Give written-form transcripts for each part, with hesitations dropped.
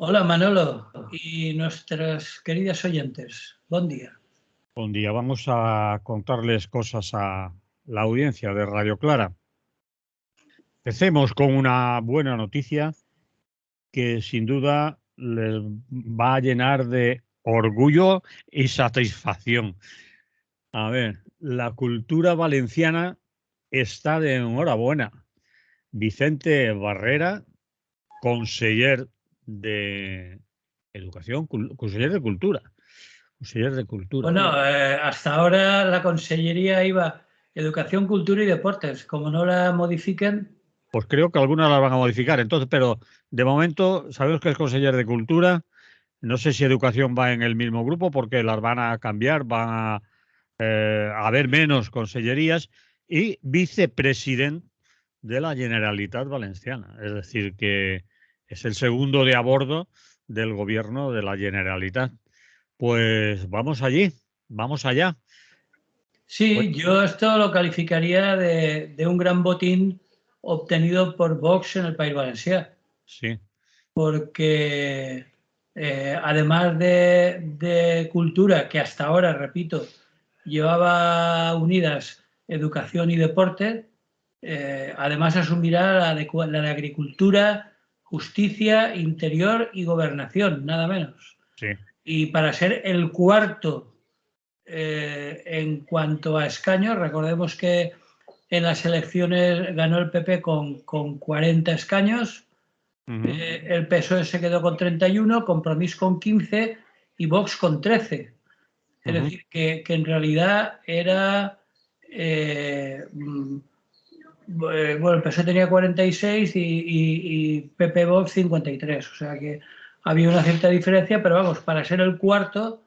Hola Manolo y nuestras queridas oyentes. Buen día. Buen día. Vamos a contarles cosas a la audiencia de Radio Clara. Empecemos con una buena noticia que sin duda les va a llenar de orgullo y satisfacción. A ver, la cultura valenciana está de enhorabuena. Vicente Barrera, conseller de Educación, conseller de Cultura. Conseller de Cultura. Bueno, hasta ahora la Consellería iba Educación, Cultura y Deportes. Como no la modifiquen, Pues creo que algunas las van a modificar. Entonces, pero de momento sabemos que es conseller de Cultura. No sé si Educación va en el mismo grupo porque las van a cambiar, van a haber menos consellerías y vicepresidente de la Generalitat Valenciana. Es decir, que es el segundo de a bordo del gobierno de la Generalitat. Pues vamos allí, vamos allá. Pues, sí, yo esto lo calificaría de un gran botín obtenido por Vox en el País Valenciano, sí. porque además de cultura, que hasta ahora, repito, llevaba unidas educación y deporte, además asumirá la de agricultura, justicia, interior y gobernación, nada menos. Sí. Y para ser el cuarto en cuanto a escaños, recordemos que en las elecciones ganó el PP con 40 escaños, el PSOE se quedó con 31, Compromís con 15 y Vox con 13. Es decir, que en realidad era... bueno, el PSOE tenía 46 y PP Vox 53. O sea que había una cierta diferencia, pero vamos, para ser el cuarto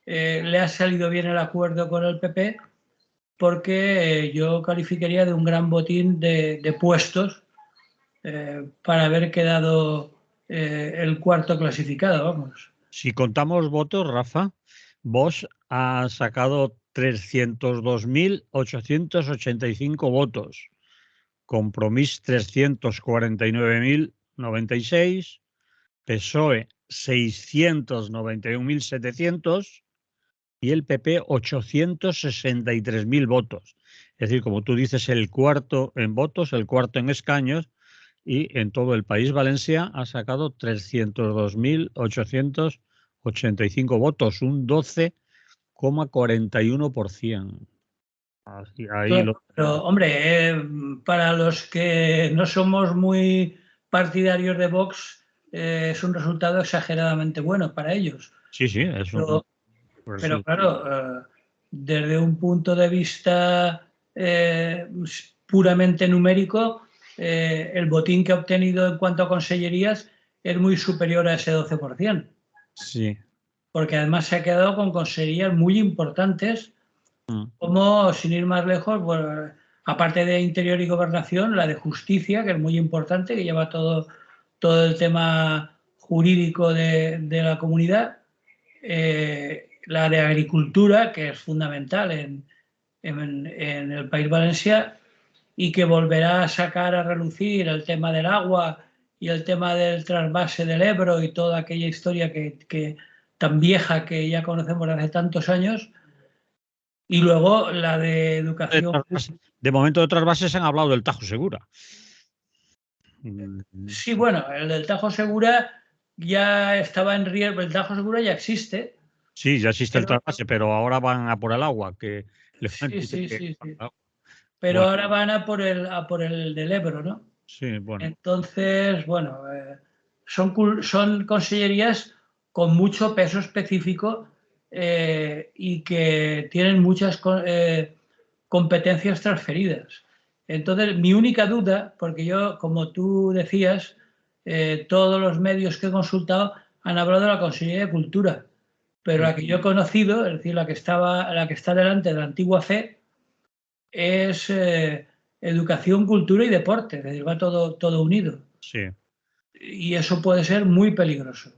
le ha salido bien el acuerdo con el PP porque yo calificaría de un gran botín de puestos para haber quedado el cuarto clasificado, vamos. Si contamos votos, Rafa, Vox ha sacado 302.885 votos, Compromís 349.096, PSOE 691.700 y el PP 863.000 votos. Es decir, como tú dices, el cuarto en votos, el cuarto en escaños, y en todo el país Valencia ha sacado 302.885 votos, un 12,41%. Así, ahí Claro, lo... pero hombre, para los que no somos muy partidarios de Vox, es un resultado exageradamente bueno para ellos. Sí, sí, es un Pero, pero resultado. claro, desde un punto de vista puramente numérico, el botín que ha obtenido en cuanto a consellerías es muy superior a ese 12%, Sí. porque además se ha quedado con consellerías muy importantes, Mm. como, sin ir más lejos, bueno, aparte de Interior y Gobernación, la de Justicia, que es muy importante, que lleva todo el tema jurídico de la comunidad, la de Agricultura, que es fundamental en el País Valencià y que volverá a sacar a relucir el tema del agua y el tema del trasvase del Ebro y toda aquella historia que tan vieja que ya conocemos hace tantos años. Y luego la de educación. De momento de otras bases han hablado del Tajo Segura. Sí, bueno, el del Tajo Segura ya estaba en riesgo, el Tajo Segura ya existe, Sí, ya existe el pero trasvase, pero ahora van a por el agua, que sí, sí, que... sí, sí. Pero Bueno, ahora van a por el del Ebro, ¿no? sí, bueno, Entonces, bueno, son consellerías con mucho peso específico y que tienen muchas competencias transferidas. Entonces, mi única duda, porque yo, como tú decías, todos los medios que he consultado han hablado de la Consellería de Cultura, pero la que yo he conocido, es decir, la que está delante de la antigua FE, es educación, cultura y deporte, es decir, va todo unido. sí. Y eso puede ser muy peligroso.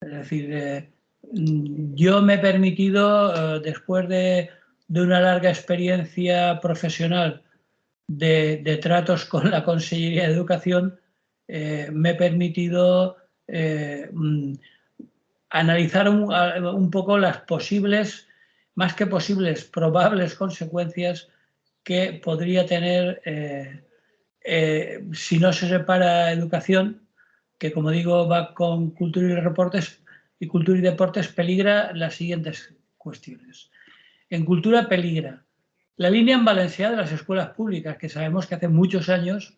Es decir, yo me he permitido, después de una larga experiencia profesional de tratos con la Consellería de Educación, me he permitido analizar un poco las posibles, más que posibles, probables consecuencias que podría tener si no se separa educación, que como digo va con cultura y deportes, peligra las siguientes cuestiones. En cultura peligra la línea en Valencia de las escuelas públicas, que sabemos que hace muchos años,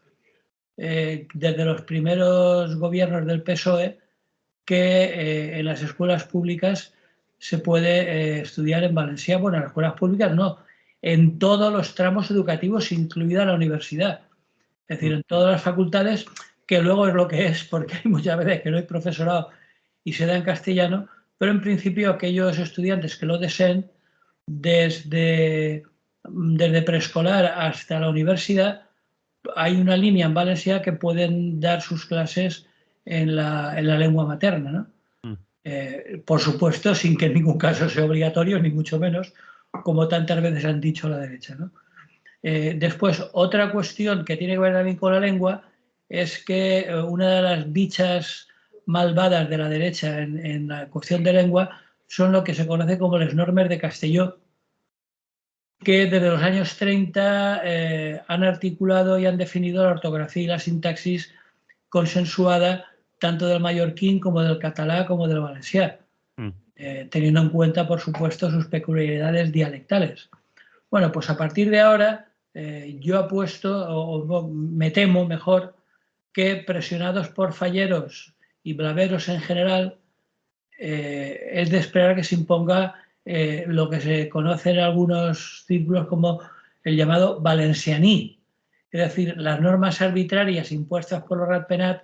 desde los primeros gobiernos del PSOE, que en las escuelas públicas se puede estudiar en valencià. Bueno, en las escuelas públicas no, en todos los tramos educativos, incluida la universidad. Es decir, en todas las facultades, que luego es lo que es, porque hay muchas veces que no hay profesorado y se da en castellano, pero en principio aquellos estudiantes que lo deseen, desde preescolar hasta la universidad, hay una línea en Valencia que pueden dar sus clases en la lengua materna, ¿no? Por supuesto, sin que en ningún caso sea obligatorio, ni mucho menos, como tantas veces han dicho a la derecha, ¿no? Después, otra cuestión que tiene que ver también con la lengua es que una de las bichas malvadas de la derecha en la cuestión de lengua son lo que se conoce como las normas de Castelló, que desde los años 30 han articulado y han definido la ortografía y la sintaxis consensuada tanto del mallorquín como del catalán como del valencià, teniendo en cuenta, por supuesto, sus peculiaridades dialectales. Bueno, pues a partir de ahora yo apuesto, o me temo mejor, que presionados por falleros y blaveros en general, es de esperar que se imponga lo que se conoce en algunos círculos como el llamado valencianí, es decir, las normas arbitrarias impuestas por los Ratpenat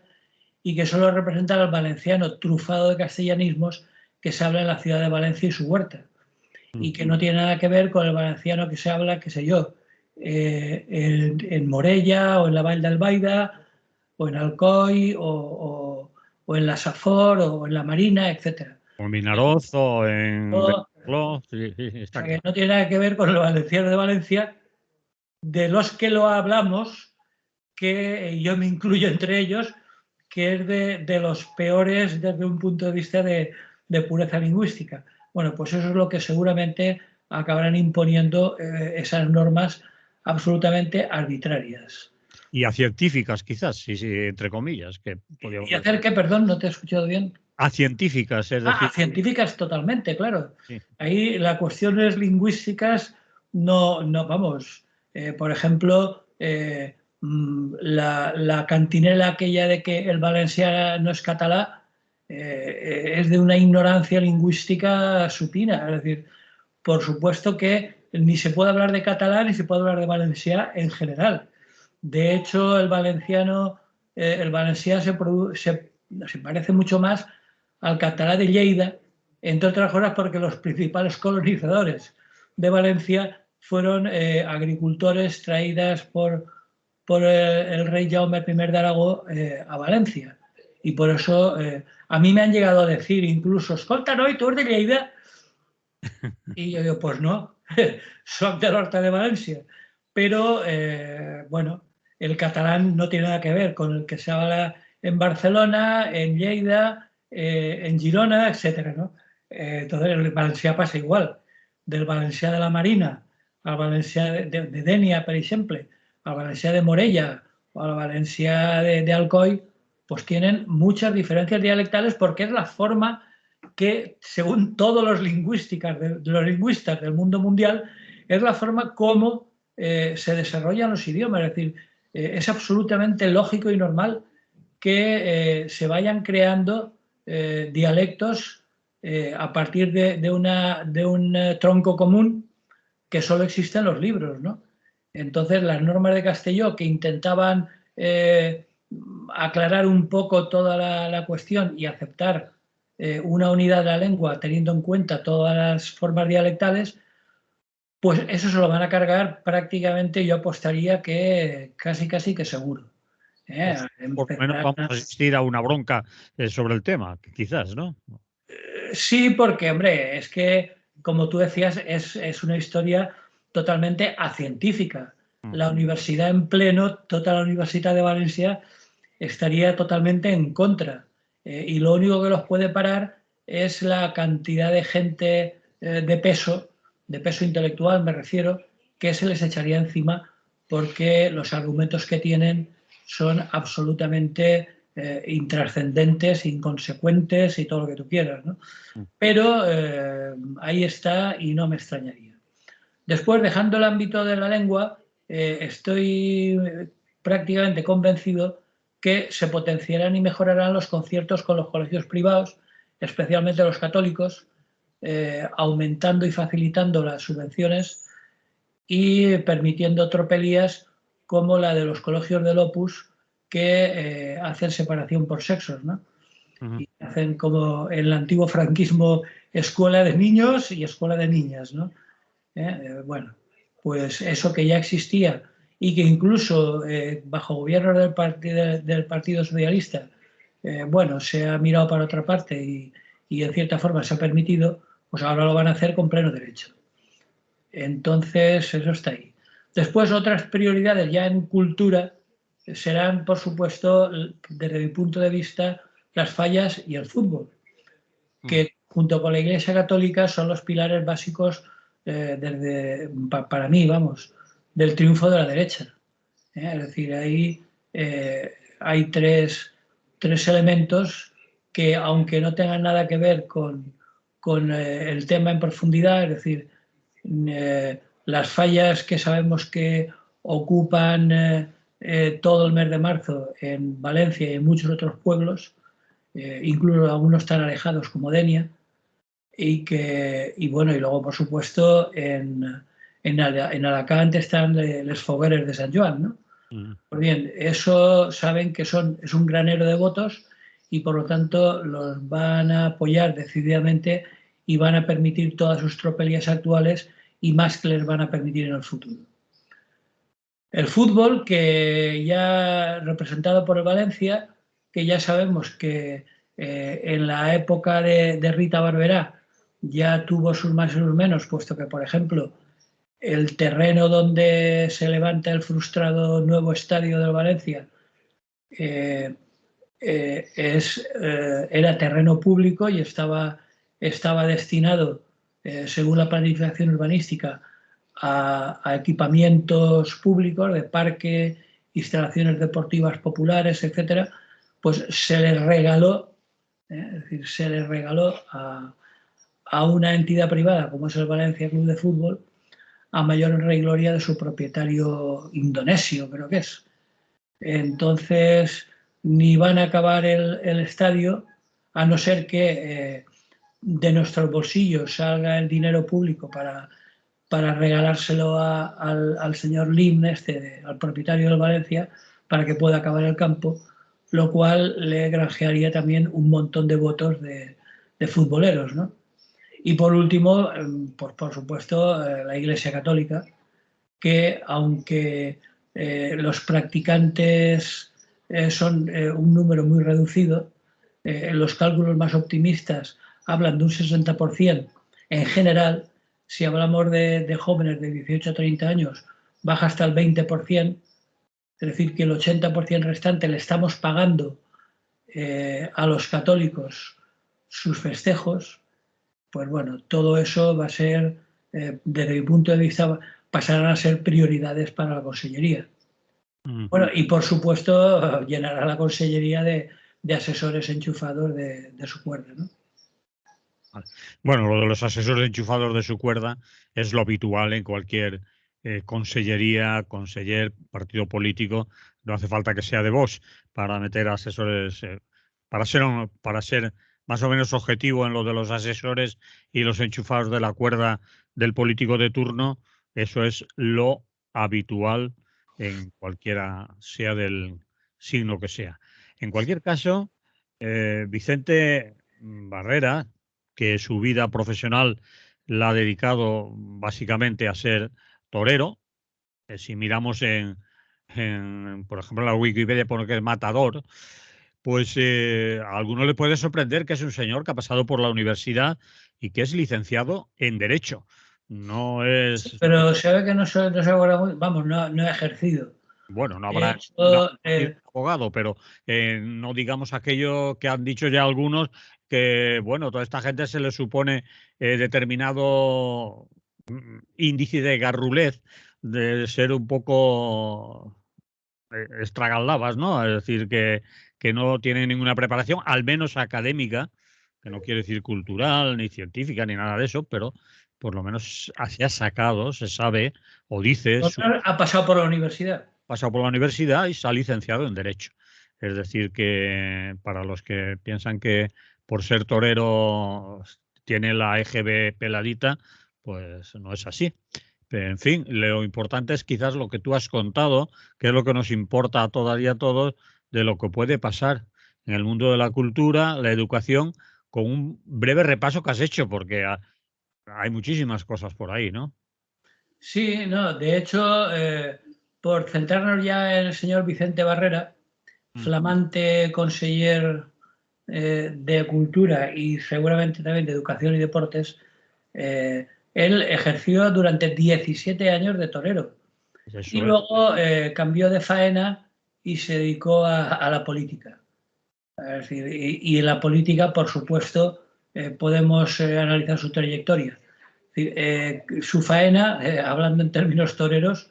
y que solo representan al valenciano trufado de castellanismos que se habla en la ciudad de Valencia y su huerta, y que no tiene nada que ver con el valenciano que se habla, qué sé yo, en Morella o en la Vall d'Albaida o en Alcoi o en la Safor o en la Marina, etc. O en Vinaroz o en O sí, está sea, que claro. no tiene nada que ver con el valenciano de Valencia, de los que lo hablamos, que yo me incluyo entre ellos, que es de los peores desde un punto de vista de pureza lingüística. Bueno, pues eso es lo que seguramente acabarán imponiendo esas normas absolutamente arbitrarias. Y a científicas, quizás, sí, sí, entre comillas, que podríamos ¿Y hacer decir. qué? Perdón, no te he escuchado bien. A científicas, es Ah, decir, científicas totalmente, claro. sí. Ahí las cuestiones lingüísticas no vamos. Por ejemplo, la cantinela aquella de que el valencià no es catalá es de una ignorancia lingüística supina. Es decir, por supuesto que ni se puede hablar de catalán ni se puede hablar de valencià en general. De hecho, el valencià se parece mucho más al catalán de Lleida, entre otras cosas porque los principales colonizadores de Valencia fueron agricultores traídas por el rey Jaume I de Aragó a Valencia. Y por eso a mí me han llegado a decir incluso, escolta, no, ¿y tú eres de Lleida? Y yo digo, pues no, soy del norte de Valencia. Pero, bueno, el catalán no tiene nada que ver con el que se habla en Barcelona, en Lleida, en Girona, etcétera, ¿no? Entonces, el valencià passa igual. Del valencià de la Marina al valencià de Dénia, per exemple, al valencià de Morella o al valencià de Alcoi, pues tienen muchas diferencias dialectales porque es la forma que, según todos los lingüistas del mundo mundial, es la forma como se desarrollan los idiomas. Es decir, es absolutamente lógico y normal que se vayan creando dialectos a partir de un tronco común que solo existe en los libros, ¿no? Entonces, las normas de Castelló que intentaban aclarar un poco toda la cuestión y aceptar una unidad de la lengua teniendo en cuenta todas las formas dialectales, pues eso se lo van a cargar prácticamente, yo apostaría que casi que seguro. Pues, por lo menos vamos a asistir a una bronca sobre el tema, quizás, ¿no? Sí, porque, hombre, es que, como tú decías, es una historia totalmente acientífica. La universidad en pleno, toda la Universidad de Valencia, estaría totalmente en contra. y lo único que los puede parar es la cantidad de gente de peso intelectual me refiero, que se les echaría encima porque los argumentos que tienen son absolutamente intrascendentes, inconsecuentes y todo lo que tú quieras, ¿no? Pero ahí está y no me extrañaría. Después, dejando el ámbito de la lengua, estoy prácticamente convencido que se potenciarán y mejorarán los conciertos con los colegios privados, especialmente los católicos, aumentando y facilitando las subvenciones y permitiendo tropelías como la de los colegios del Opus que hacen separación por sexos, ¿no? Y hacen como en el antiguo franquismo escuela de niños y escuela de niñas, ¿no? Bueno, pues eso que ya existía y que incluso bajo gobierno del Partido Socialista, bueno, se ha mirado para otra parte y en cierta forma se ha permitido, pues ahora lo van a hacer con pleno derecho. Entonces, eso está ahí. Después, otras prioridades ya en cultura serán, por supuesto, desde mi punto de vista, las fallas y el fútbol, que junto con la Iglesia Católica son los pilares básicos para mí, vamos, del triunfo de la derecha. Es decir, ahí hay tres elementos que, aunque no tengan nada que ver con el tema en profundidad, es decir, las fallas que sabemos que ocupan todo el mes de marzo en Valencia y en muchos otros pueblos, incluso algunos tan alejados como Denia, y bueno, y luego por supuesto en Alacant están los fogueres de Sant Joan, ¿no? Pues bien, eso saben que es un granero de votos y por lo tanto los van a apoyar decididamente y van a permitir todas sus tropelías actuales y más que les van a permitir en el futuro. El fútbol, que ya representado por el Valencia, que ya sabemos que en la época de Rita Barberá ya tuvo sus más y sus menos, puesto que, por ejemplo, el terreno donde se levanta el frustrado nuevo estadio del Valencia era terreno público y estaba destinado, según la planificación urbanística, a equipamientos públicos de parque, instalaciones deportivas populares, etcétera, pues se les regaló, es decir, se les regaló a una entidad privada como es el Valencia Club de Fútbol, a mayor honra y gloria de su propietario indonesio, creo que es. Entonces, ni van a acabar el estadio, a no ser que de nuestros bolsillos salga el dinero público para regalárselo al señor Lim, al propietario del Valencia, para que pueda acabar el campo, lo cual le granjearía también un montón de votos de futboleros, ¿no? Y por último, pues por supuesto, la Iglesia Católica, que aunque los practicantes son un número muy reducido, los cálculos más optimistas hablan de un 60% en general. Si hablamos de jóvenes de 18 a 30 años, baja hasta el 20%, es decir, que el 80% restante le estamos pagando a los católicos sus festejos. Pues bueno, todo eso va a ser, desde mi punto de vista, pasarán a ser prioridades para la Consellería. Bueno, y por supuesto llenará la Consellería de asesores enchufados de su cuerda, ¿no? Bueno, lo de los asesores enchufados de su cuerda es lo habitual en cualquier consellería, conseller, partido político. No hace falta que sea de Vox para meter asesores, para ser más o menos objetivo en lo de los asesores y los enchufados de la cuerda del político de turno. Eso es lo habitual en cualquiera, sea del signo que sea. En cualquier caso, Vicente Barrera, que su vida profesional la ha dedicado básicamente a ser torero. Si miramos por ejemplo, en la Wikipedia pone que es matador, pues a alguno le puede sorprender que es un señor que ha pasado por la universidad y que es licenciado en Derecho. No es... Pero se ve que no se acuerda muy, vamos, no ha ejercido. Bueno, no De habrá hecho, abogado, pero no digamos aquello que han dicho ya algunos, que, bueno, toda esta gente se le supone determinado índice de garrulez, de ser un poco estragalabas, ¿no? Es decir, que no tienen ninguna preparación, al menos académica, que no quiere decir cultural, ni científica, ni nada de eso, pero por lo menos así ha sacado, se sabe, o dice, ha pasado por la universidad. pasado por la universidad y se ha licenciado en Derecho. Es decir, que para los que piensan que por ser torero tiene la EGB peladita, pues no es así. Pero, en fin, lo importante es quizás lo que tú has contado, que es lo que nos importa a todas y a todos, de lo que puede pasar en el mundo de la cultura, la educación, con un breve repaso que has hecho, porque hay muchísimas cosas por ahí, ¿no? Sí, no, de hecho, por centrarnos ya en el señor Vicente Barrera, Mm. flamante conseller de Cultura y seguramente también de Educación y Deportes, él ejerció durante 17 años de torero y Eso es. luego cambió de faena y se dedicó a la política. Es decir, y en la política, por supuesto, podemos analizar su trayectoria. Es decir, su faena, hablando en términos toreros,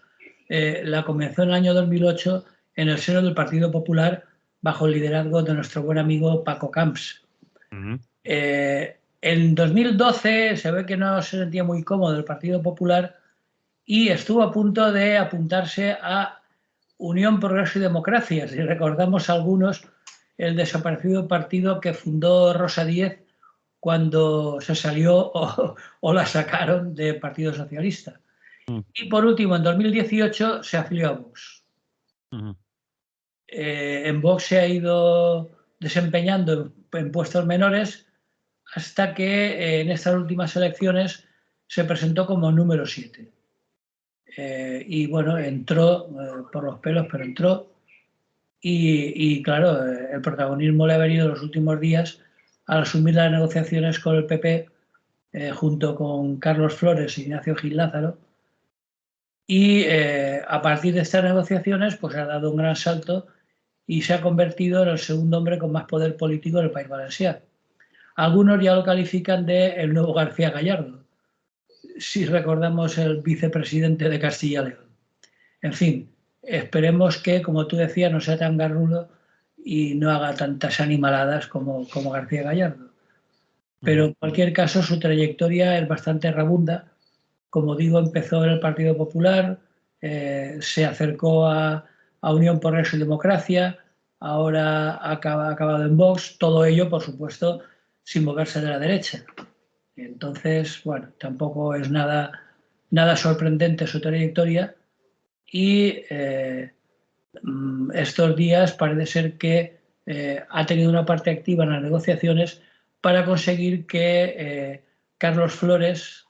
la comenzó en el año 2008 en el seno del Partido Popular bajo el liderazgo de nuestro buen amigo Paco Camps. Ujú. En 2012 se ve que no se sentía muy cómodo el Partido Popular y estuvo a punto de apuntarse a Unión, Progreso y Democracia. Si recordamos algunos, el desaparecido partido que fundó Rosa Díez cuando se salió o la sacaron del Partido Socialista. Mm. Y por último, en 2018 se afilió a Vox. Ujú. En Vox se ha ido desempeñando en puestos menores hasta que en estas últimas elecciones se presentó como número 7. Y bueno, entró por los pelos, pero entró. Y claro, el protagonismo le ha venido en los últimos días al asumir las negociaciones con el PP junto con Carlos Flores e Ignacio Gil Lázaro. Y a partir de estas negociaciones, pues ha dado un gran salto y se ha convertido en el segundo hombre con más poder político del País Valenciano. Algunos ya lo califican de el nuevo García Gallardo, si recordamos el vicepresidente de Castilla y León. En fin, esperemos que, como tú decías, no sea tan garrulo y no haga tantas animaladas como García Gallardo. Pero Ujú. en cualquier caso, su trayectoria es bastante rabunda. Como digo, empezó en el Partido Popular, se acercó a Unión por Progreso y Democracia, ahora ha acabado en Vox, todo ello, por supuesto, sin moverse de la derecha. Entonces, bueno, tampoco es nada sorprendente su trayectoria y estos días parece ser que ha tenido una parte activa en las negociaciones para conseguir que Carlos Flores,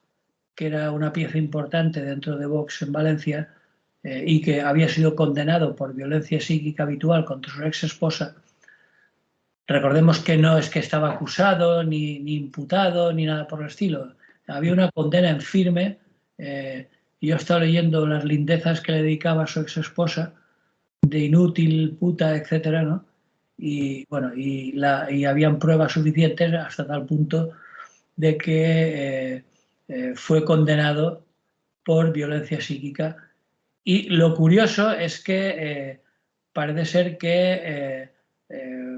que era una pieza importante dentro de Vox en Valencia y que había sido condenado por violencia psíquica habitual contra su ex esposa, recordemos que no es que estaba acusado, ni imputado, ni nada por el estilo. Había una condena en firme. Y yo he estado leyendo las lindezas que le dedicaba a su ex esposa, de inútil, puta, etcétera, ¿no? Y bueno, y habían pruebas suficientes hasta tal punto de que fue condenado por violencia psíquica. Y lo curioso es que parece ser que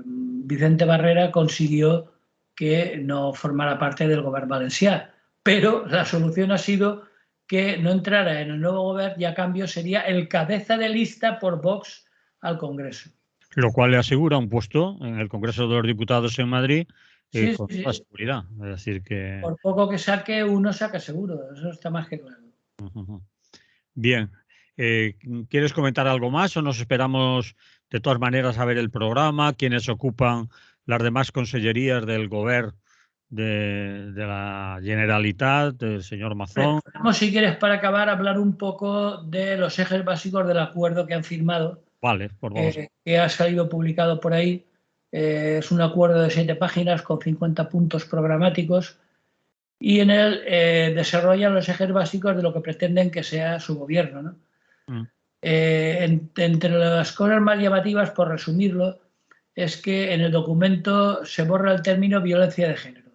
Vicente Barrera consiguió que no formara parte del gobierno valenciano, pero la solución ha sido que no entrara en el nuevo gobierno y a cambio sería el cabeza de lista por Vox al Congreso. Lo cual le asegura un puesto en el Congreso de los Diputados en Madrid Sí, con sí, toda sí. seguridad. Es decir, que... Por poco que saque, uno saca seguro. Eso está más que claro. Ujú. Bien. Eh, ¿Quieres comentar algo más o nos esperamos de todas maneras a ver el programa, quienes ocupan las demás consellerías del Gobierno de la Generalitat, del señor Mazón? Vamos, si quieres, para acabar, hablar un poco de los ejes básicos del acuerdo que han firmado, Vale, pues vamos. que ha salido publicado por ahí. Es un acuerdo de 7 páginas con 50 puntos programáticos y en él desarrollan los ejes básicos de lo que pretenden que sea su gobierno, ¿no? Mm. Entre las cosas más llamativas, por resumirlo, es que en el documento se borra el término violencia de género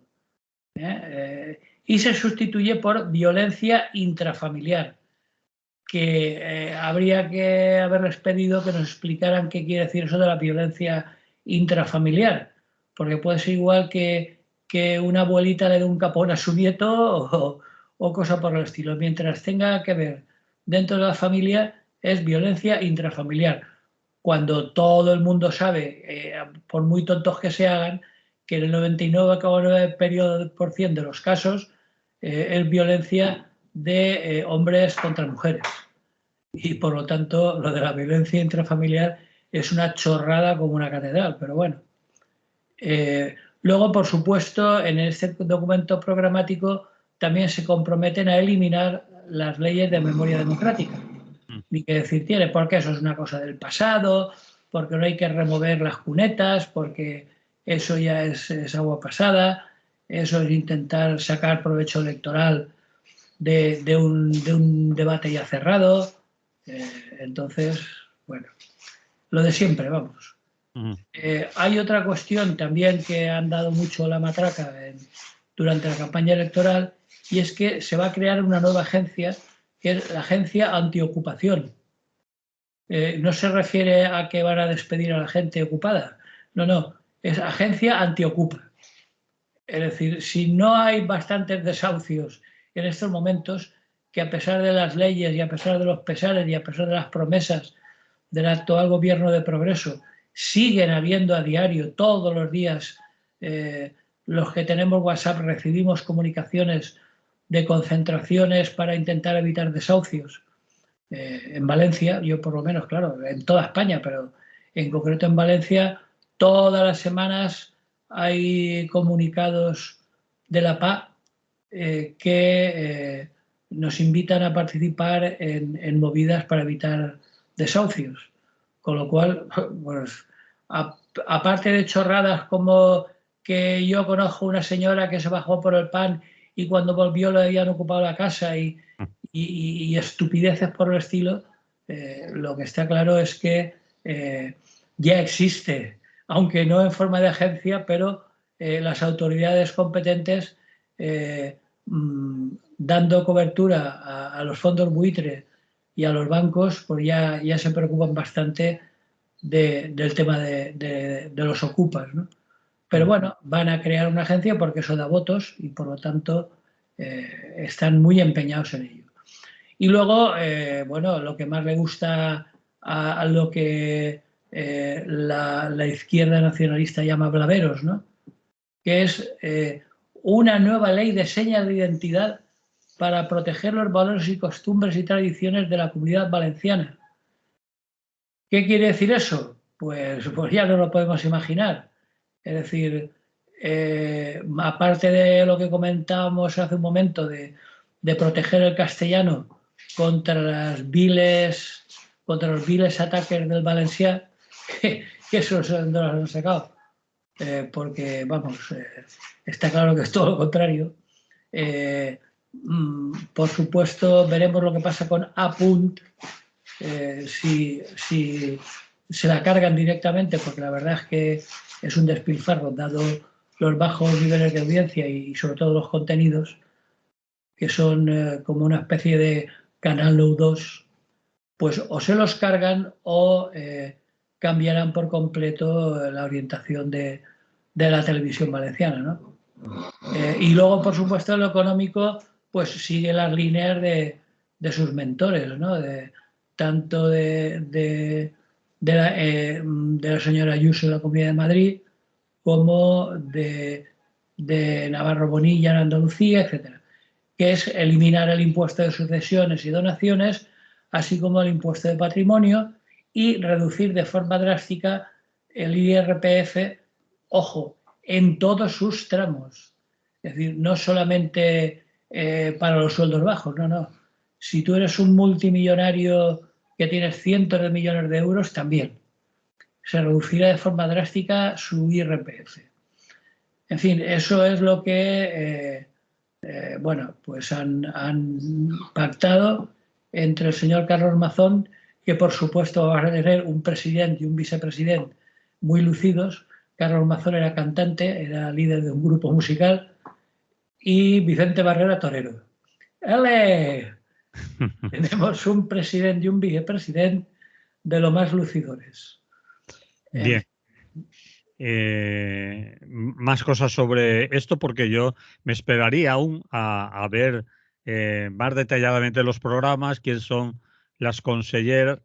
y se sustituye por violencia intrafamiliar, que habría que haberles pedido que nos explicaran qué quiere decir eso de la violencia intrafamiliar, porque puede ser igual que una abuelita le dé un capón a su nieto o cosa por el estilo. Mientras tenga que ver dentro de la familia, es violencia intrafamiliar, cuando todo el mundo sabe, por muy tontos que se hagan, que en el 99,9% de los casos es violencia de hombres contra mujeres. Y por lo tanto, lo de la violencia intrafamiliar es una chorrada como una catedral, pero bueno. Luego, por supuesto, en este documento programático también se comprometen a eliminar las leyes de memoria democrática. Ni que decir tiene, porque eso es una cosa del pasado, porque no hay que remover las cunetas, porque eso ya es agua pasada, eso es intentar sacar provecho electoral de un debate ya cerrado. Entonces, bueno, lo de siempre, vamos. Hay otra cuestión también que han dado mucho la matraca durante la campaña electoral, y es que se va a crear una nueva agencia, que es la Agencia Antiocupación. No se refiere a que van a despedir a la gente ocupada, no, es Agencia Antiocupa. Es decir, si no hay bastantes desahucios en estos momentos, que a pesar de las leyes y a pesar de los pesares y a pesar de las promesas del actual gobierno de progreso, siguen habiendo a diario, todos los días, los que tenemos WhatsApp recibimos comunicaciones de concentraciones para intentar evitar desahucios. En Valencia, yo por lo menos, claro, en toda España, pero en concreto en Valencia, todas las semanas hay comunicados de la PA que nos invitan a participar en movidas para evitar desahucios. Con lo cual, pues, aparte de chorradas como que yo conozco una señora que se bajó por el pan y cuando volvió le habían ocupado la casa y estupideces por el estilo, lo que está claro es que ya existe, aunque no en forma de agencia, pero las autoridades competentes dando cobertura a los fondos buitre y a los bancos, pues ya se preocupan bastante del tema de los ocupas, ¿no? Pero bueno, van a crear una agencia porque eso da votos y por lo tanto están muy empeñados en ello. Y luego, bueno, lo que más le gusta a lo que la izquierda nacionalista llama blaveros, ¿no? Que es una nueva ley de señas de identidad para proteger los valores y costumbres y tradiciones de la comunidad valenciana. ¿Qué quiere decir eso? Pues ya no lo podemos imaginar. Es decir, aparte de lo que comentábamos hace un momento de proteger el castellano contra los viles ataques del valencià, que eso no lo han sacado, porque, vamos, está claro que es todo lo contrario. Por supuesto, veremos lo que pasa con Apunt, si se la cargan directamente, porque la verdad es que es un despilfarro, dado los bajos niveles de audiencia y sobre todo los contenidos, que son como una especie de canal Now 2, pues o se los cargan o cambiarán por completo la orientación de la televisión valenciana, ¿no? Y luego, por supuesto, en lo económico, pues sigue las líneas de sus mentores, ¿no? Tanto de la señora Ayuso de la Comunidad de Madrid como de Navarro Bonilla en Andalucía, etcétera, que es eliminar el impuesto de sucesiones y donaciones, así como el impuesto de patrimonio, y reducir de forma drástica el IRPF, ojo, en todos sus tramos. Es decir, no solamente para los sueldos bajos, no. Si tú eres un multimillonario que tienes cientos de millones de euros, también se reducirá de forma drástica su IRPF. En fin, eso es lo que bueno, pues han pactado entre el señor Carlos Mazón que por supuesto van a tener un presidente y un vicepresidente muy lucidos. Carlos Mazón era cantante, era líder de un grupo musical, y Vicente Barrera torero. ¡Ale! Tenemos un presidente y un vicepresidente de lo más lucidores. Bien. Más cosas sobre esto, porque yo me esperaría aún a ver más detalladamente los programas, quién son las conseller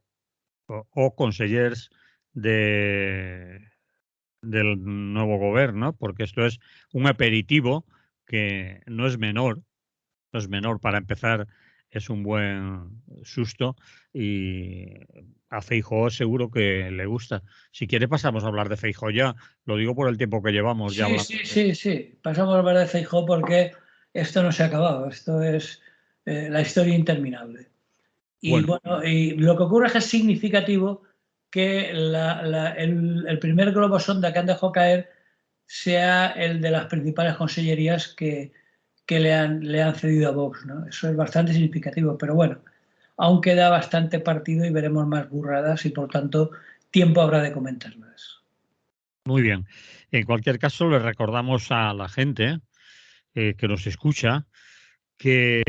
o consellers del nuevo gobierno, porque esto es un aperitivo que no es menor, no es menor para empezar, es un buen susto y a Feijóo seguro que le gusta. Si quiere pasamos a hablar de Feijóo ya, lo digo por el tiempo que llevamos ya Sí, hablando. sí. Pasamos a hablar de Feijóo porque esto no se ha acabado, esto es la historia interminable. Y Bueno, bueno, y lo que ocurre es que es significativo que el primer globo sonda que han dejado caer sea el de las principales consellerías que le han cedido a Vox, ¿no? Eso es bastante significativo, pero bueno, aún queda bastante partido y veremos más burradas y por tanto tiempo habrá de comentarlas. muy bien. En cualquier caso, le recordamos a la gente que nos escucha que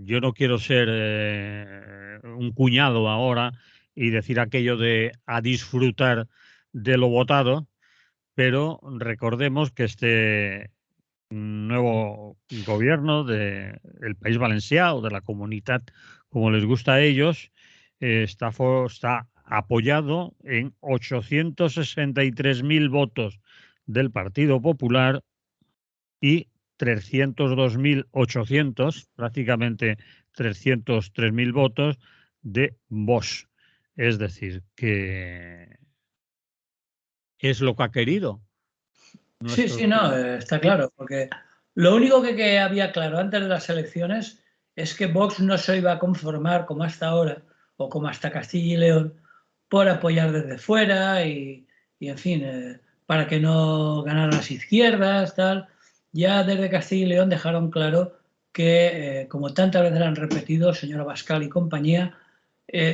yo no quiero ser un cuñado ahora y decir aquello de a disfrutar de lo votado, pero recordemos que este nuevo gobierno del País Valencià o de la Comunitat, como les gusta a ellos, está apoyado en 863.000 votos del Partido Popular y 302.800, prácticamente 303.000 votos de Vox. Es decir, que es lo que ha querido Sí, nuestro. sí, no, está claro, porque lo único que había claro antes de las elecciones es que Vox no se iba a conformar como hasta ahora o como hasta Castilla y León por apoyar desde fuera y en fin, para que no ganaran las izquierdas, tal. Ya desde Castilla y León dejaron claro que, como tantas veces han repetido, señora Abascal y compañía,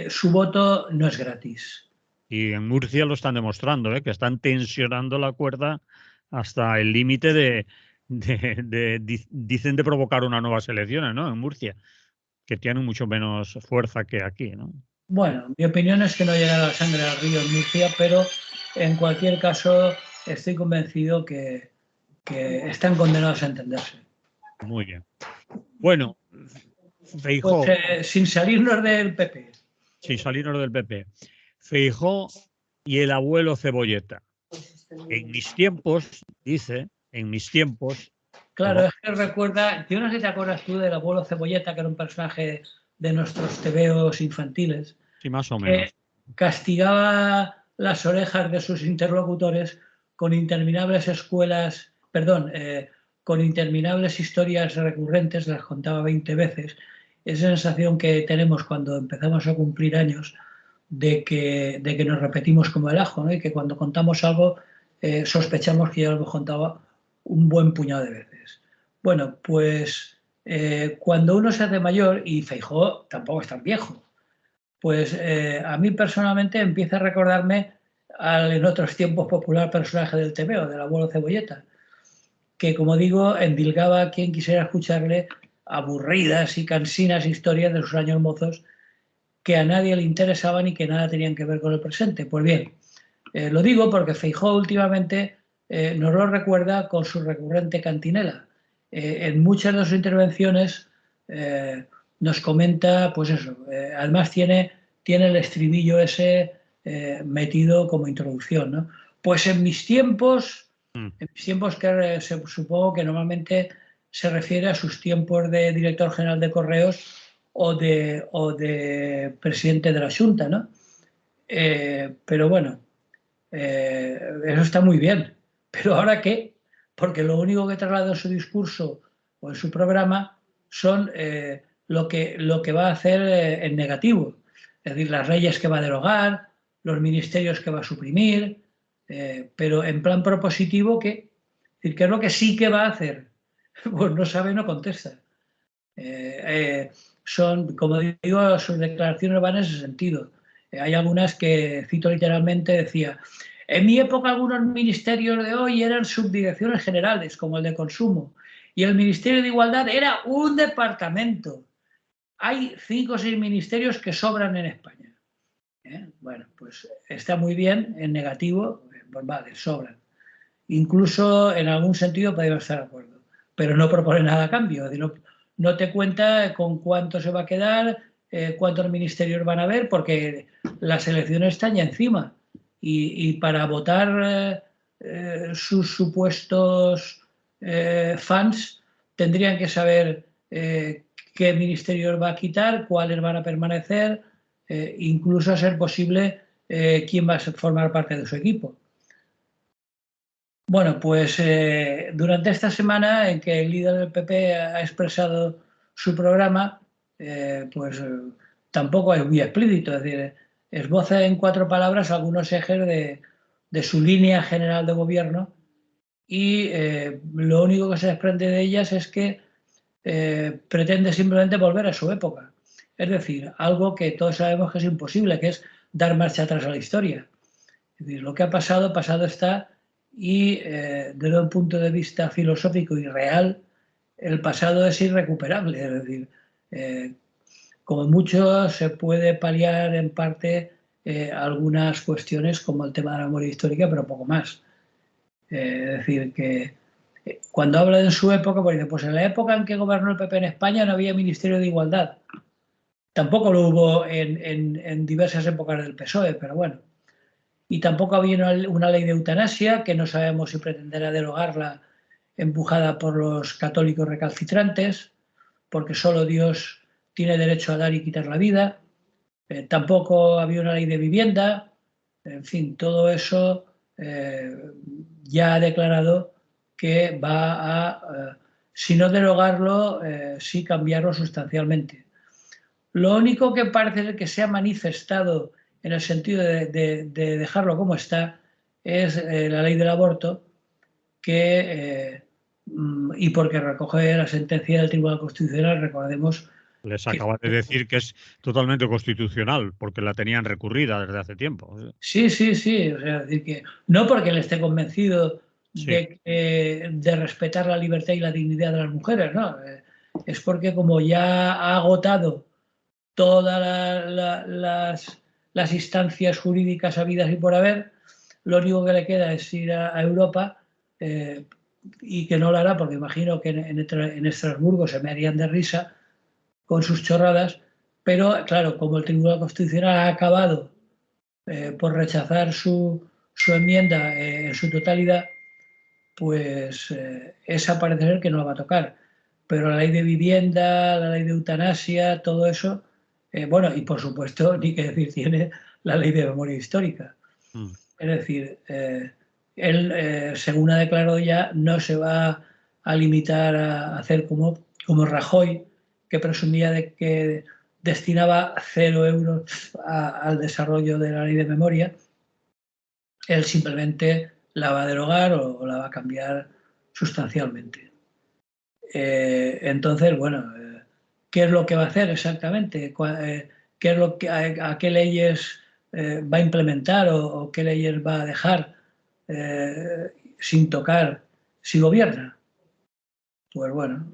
su voto no es gratis. Y en Murcia lo están demostrando, que están tensionando la cuerda hasta el límite dicen de provocar unas nuevas elecciones, ¿no? En Murcia, que tienen mucho menos fuerza que aquí, ¿no? Bueno, mi opinión es que no llegará la sangre al río en Murcia, pero en cualquier caso estoy convencido que están condenados a entenderse. Muy bien. Bueno, Pues Feijóo, sin salirnos del PP. sin salirnos del PP, Feijóo y el abuelo Cebolleta. En mis tiempos, dice, en mis tiempos, nos Claro, vamos, es que recuerda, yo no sé si te acuerdas tú del abuelo Cebolleta, que era un personaje de nuestros tebeos infantiles, sí, más o que menos. castigaba las orejas de sus interlocutores con interminables escuelas, perdón, con interminables historias recurrentes, las contaba 20 veces. Esa sensación que tenemos cuando empezamos a cumplir años de que nos repetimos como el ajo, ¿no? Y que cuando contamos algo sospechamos que ya lo hemos contado un buen puñado de veces. Bueno, pues cuando uno se hace mayor, y Feijóo tampoco es tan viejo, pues a mí personalmente empieza a recordarme al en otros tiempos popular personaje del TVO, del abuelo Cebolleta, que como digo, endilgaba a quien quisiera escucharle aburridas y cansinas historias de sus años mozos que a nadie le interesaban y que nada tenían que ver con el presente. Pues bien, lo digo porque Feijóo últimamente nos lo recuerda con su recurrente cantinela. En muchas de sus intervenciones nos comenta, pues eso, además tiene el estribillo ese metido como introducción, ¿no? Pues en mis tiempos que supongo que normalmente se refiere a sus tiempos de director general de Correos o de presidente de la Junta, ¿no? Pero bueno, eso está muy bien. Pero ¿ahora qué? Porque lo único que traslada en su discurso o en su programa son lo que va a hacer en negativo. Es decir, las leyes que va a derogar, los ministerios que va a suprimir, pero en plan propositivo, ¿qué? Es decir, ¿qué es lo que sí que va a hacer? Pues no sabe, no contesta. son, como digo, sus declaraciones van en ese sentido. Hay algunas que, cito literalmente, decía: en mi época algunos ministerios de hoy eran subdirecciones generales, como el de Consumo, y el Ministerio de Igualdad era un departamento. Hay 5 o 6 ministerios que sobran en España. Bueno, pues está muy bien, en negativo, pues vale, sobran. Incluso en algún sentido podemos estar de acuerdo, pero no propone nada a cambio. Es decir, no te cuenta con cuánto se va a quedar, cuántos ministerios van a haber, porque las elecciones están ya encima. Y para votar sus supuestos fans tendrían que saber qué ministerios va a quitar, cuáles van a permanecer, incluso a ser posible quién va a formar parte de su equipo. Bueno, pues durante esta semana en que el líder del PP ha expresado su programa, tampoco es muy explícito, es decir, esboza en 4 palabras algunos ejes de su línea general de gobierno y lo único que se desprende de ellas es que pretende simplemente volver a su época. Es decir, algo que todos sabemos que es imposible, que es dar marcha atrás a la historia. Es decir, lo que ha pasado, pasado está, y desde un punto de vista filosófico y real, el pasado es irrecuperable. Es decir, como mucho se puede paliar en parte algunas cuestiones como el tema de la memoria histórica, pero poco más. Es decir, que cuando habla de su época, pues dice, pues en la época en que gobernó el PP en España no había Ministerio de Igualdad. Tampoco lo hubo en diversas épocas del PSOE, pero bueno. Y tampoco había una ley de eutanasia, que no sabemos si pretenderá derogarla, empujada por los católicos recalcitrantes, porque solo Dios tiene derecho a dar y quitar la vida. Tampoco había una ley de vivienda. En fin, todo eso ya ha declarado que va a, si no derogarlo, sí cambiarlo sustancialmente. Lo único que parece que se ha manifestado en el sentido de dejarlo como está es la ley del aborto, y porque recoge la sentencia del Tribunal Constitucional, recordemos Les que... acaba de decir que es totalmente constitucional, porque la tenían recurrida desde hace tiempo. Sí, sí, sí. O sea, decir que no porque él esté convencido Sí. de respetar la libertad y la dignidad de las mujeres, ¿no? Es porque como ya ha agotado todas las instancias jurídicas habidas y por haber, lo único que le queda es ir a Europa, y que no lo hará porque imagino que en Estrasburgo se me harían de risa con sus chorradas, pero claro, como el Tribunal Constitucional ha acabado por rechazar su enmienda en su totalidad, pues esa parece ser que no la va a tocar. Pero la ley de vivienda, la ley de eutanasia, todo eso, bueno, y por supuesto, ni que decir tiene la ley de memoria histórica. Es decir, él, según ha declarado ya, no se va a limitar a hacer como Rajoy, que presumía de que destinaba 0 euros al desarrollo de la ley de memoria. Él simplemente la va a derogar o la va a cambiar sustancialmente. Entonces, bueno, ¿qué es lo que va a hacer exactamente? ¿Qué es a qué leyes va a implementar o qué leyes va a dejar sin tocar si gobierna? Pues bueno,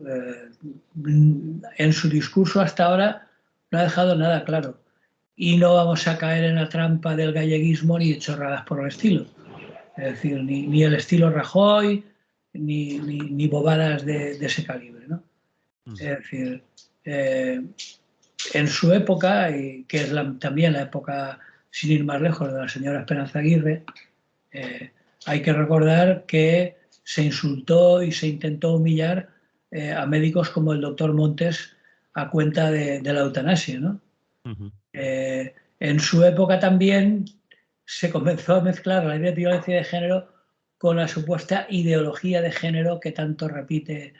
en su discurso hasta ahora no ha dejado nada claro. Y no vamos a caer en la trampa del galleguismo ni de chorradas por el estilo. Es decir, ni el estilo Rajoy, ni bobadas de ese calibre, ¿no? Es decir, en su época, y que es también la época, sin ir más lejos, de la señora Esperanza Aguirre, hay que recordar que se insultó y se intentó humillar a médicos como el doctor Montes a cuenta de la eutanasia, ¿no? En su época también se comenzó a mezclar la idea de violencia de género con la supuesta ideología de género que tanto repite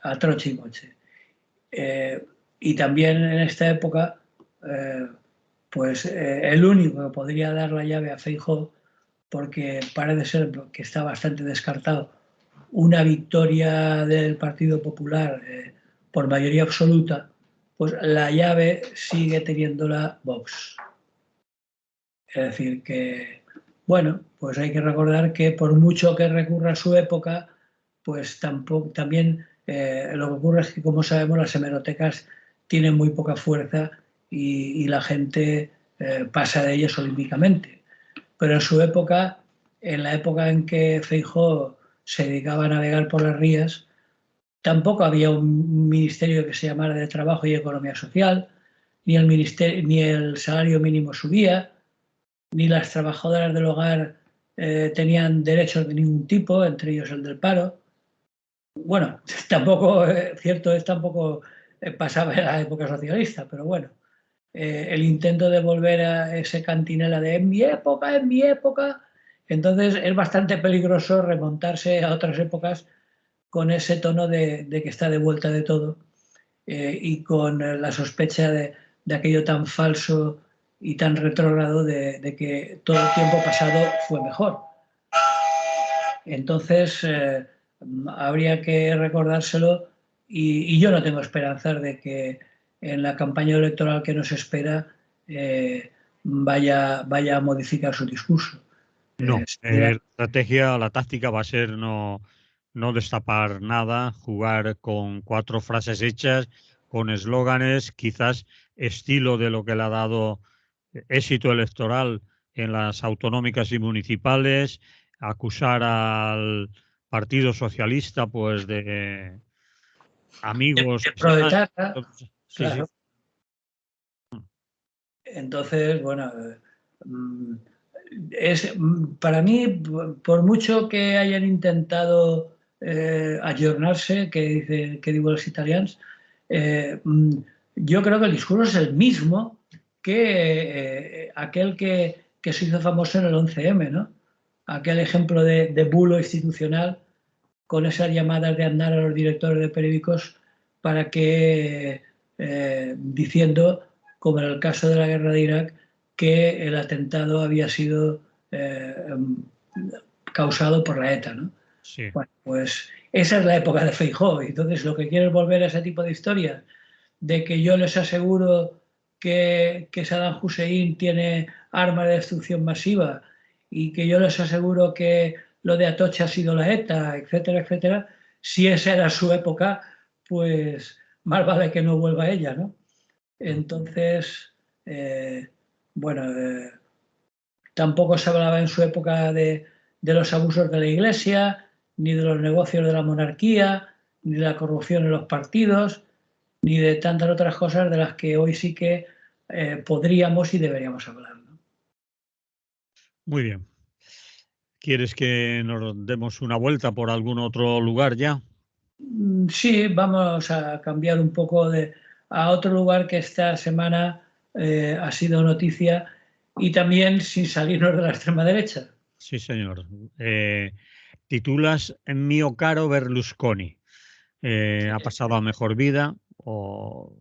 a troche y moche. Y también en esta época, el único que podría dar la llave a Feijóo, porque parece ser que está bastante descartado una victoria del Partido Popular por mayoría absoluta, pues la llave sigue teniéndola Vox. Es decir, que, bueno, pues hay que recordar que por mucho que recurra a su época, pues tampoco, también lo que ocurre es que, como sabemos, las hemerotecas tienen muy poca fuerza y la gente pasa de ellas olímpicamente. Pero en su época, en la época en que Feijóo se dedicaba a navegar por las rías, tampoco había un ministerio que se llamara de Trabajo y Economía Social, ni el salario mínimo subía, ni las trabajadoras del hogar tenían derechos de ningún tipo, entre ellos el del paro. Bueno, tampoco, cierto es, tampoco pasaba en la época socialista, pero bueno, el intento de volver a ese cantinela de en mi época, entonces es bastante peligroso remontarse a otras épocas con ese tono de que está de vuelta de todo y con la sospecha de aquello tan falso y tan retrógrado de que todo el tiempo pasado fue mejor. Entonces, habría que recordárselo y yo no tengo esperanzas de que en la campaña electoral que nos espera vaya a modificar su discurso. No, Seguirá. la estrategia, la táctica va a ser no destapar nada, jugar con 4 frases hechas, con eslóganes, quizás estilo de lo que le ha dado éxito electoral en las autonómicas y municipales, acusar al Partido Socialista pues de amigos De que se dan. proletariat, Sí, sí. claro. Entonces, bueno, para mí, por mucho que hayan intentado ayornarse, que digo los italianos, eh, mm, yo creo que el discurso es el mismo que aquel que se hizo famoso en el 11M, ¿no? Aquel ejemplo de bulo institucional con esas llamadas de andar a los directores de periódicos para que, diciendo, como en el caso de la guerra de Irak, que el atentado había sido causado por la ETA, ¿no? Sí. Bueno, pues esa es la época de Feijóo. Entonces, lo que quiere es volver a ese tipo de historias, de que yo les aseguro que Saddam Hussein tiene armas de destrucción masiva y que yo les aseguro que lo de Atocha ha sido la ETA, etcétera, etcétera. Si esa era su época, pues más vale que no vuelva a ella, ¿no? Entonces, eh, bueno, tampoco se hablaba en su época de los abusos de la Iglesia, ni de los negocios de la monarquía, ni de la corrupción en los partidos, ni de tantas otras cosas de las que hoy sí que podríamos y deberíamos hablar, ¿no? Muy bien. ¿Quieres que nos demos una vuelta por algún otro lugar ya? Sí, vamos a cambiar un poco a otro lugar que esta semana ha sido noticia y también sin salirnos de la extrema derecha. Sí, señor. Titulas Mio caro Berlusconi. ¿Ha pasado a mejor vida o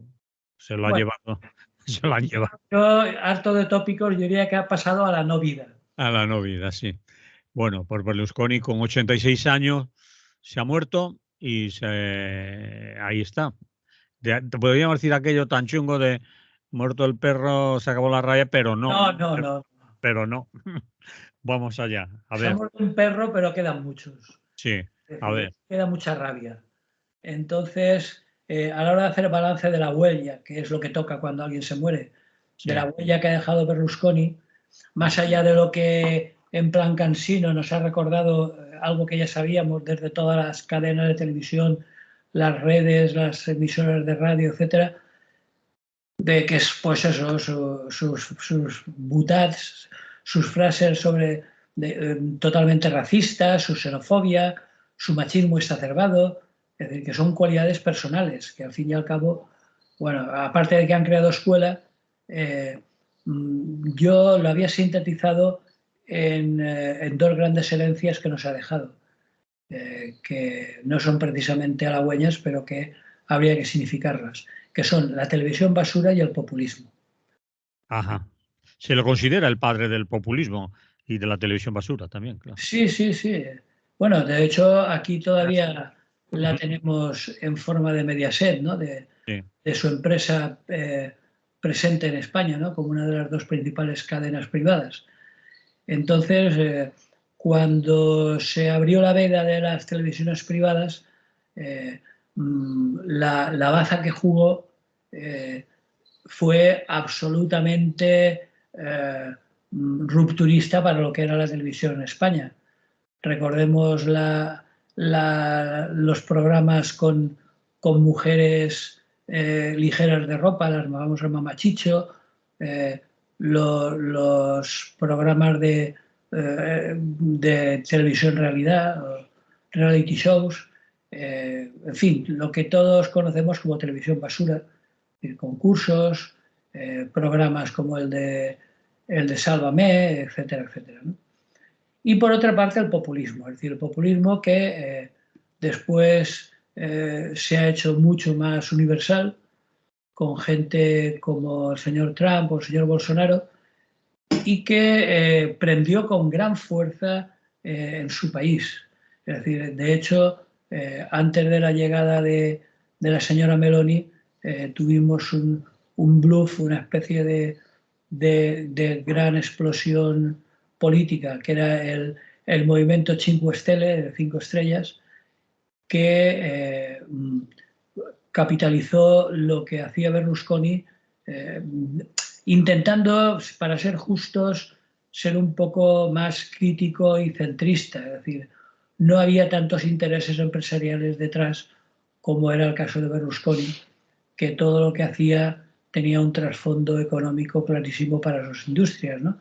se lo ha Bueno, llevado? Se lo han llevado yo harto de tópicos, yo diría que ha pasado a la no vida. a la no vida, sí. Bueno, pues Berlusconi con 86 años se ha muerto y ahí está. Te podríamos decir aquello tan chungo de muerto el perro, se acabó la raya, pero no, No, no, no. pero no. Vamos allá. A ver, Somos un perro, pero quedan muchos. sí, Es a decir, ver, queda mucha rabia. Entonces, a la hora de hacer balance de la huella, que es lo que toca cuando alguien se muere, de sí. la huella que ha dejado Berlusconi, más allá de lo que en plan cansino nos ha recordado algo que ya sabíamos desde todas las cadenas de televisión, las redes, las emisoras de radio, etcétera, de que es pues eso, sus butats, sus frases totalmente racistas, su xenofobia, su machismo exacerbado, es decir, que son cualidades personales, que al fin y al cabo, bueno, aparte de que han creado escuela, yo lo había sintetizado en dos grandes herencias que nos ha dejado, que no son precisamente halagüeñas, pero que habría que significarlas, que son la televisión basura y el populismo. Ajá. Se lo considera el padre del populismo y de la televisión basura también, claro. Sí, sí, sí. Bueno, de hecho, aquí todavía la tenemos en forma de Mediaset, ¿no? Sí. De su empresa presente en España, ¿no? Como una de las dos principales cadenas privadas. Entonces, cuando se abrió la veda de las televisiones privadas, la baza que jugó fue absolutamente rupturista para lo que era la televisión en España. Recordemos los programas con mujeres ligeras de ropa, las vamos a Mamachicho, los programas de televisión realidad, reality shows, en fin, lo que todos conocemos como televisión basura, concursos, programas como el de Sálvame, etcétera, etcétera, ¿no? Y por otra parte el populismo, es decir, el populismo que después se ha hecho mucho más universal con gente como el señor Trump o el señor Bolsonaro y que prendió con gran fuerza en su país. Es decir, de hecho, antes de la llegada de la señora Meloni, tuvimos un bluff, una especie de gran explosión política, que era el movimiento Cinque Stelle, de 5 estrellas, que capitalizó lo que hacía Berlusconi, intentando, para ser justos, ser un poco más crítico y centrista. Es decir, no había tantos intereses empresariales detrás como era el caso de Berlusconi, que todo lo que hacía tenía un trasfondo económico clarísimo para sus industrias, ¿no?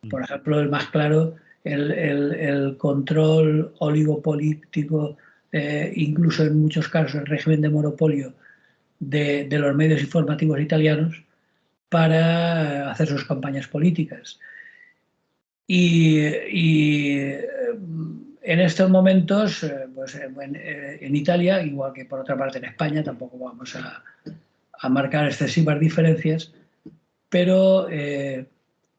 Por ejemplo, el más claro, el control oligopolítico, incluso en muchos casos el régimen de monopolio de los medios informativos italianos para hacer sus campañas políticas. Y en estos momentos, pues en Italia, igual que por otra parte en España, tampoco vamos a marcar excesivas diferencias, pero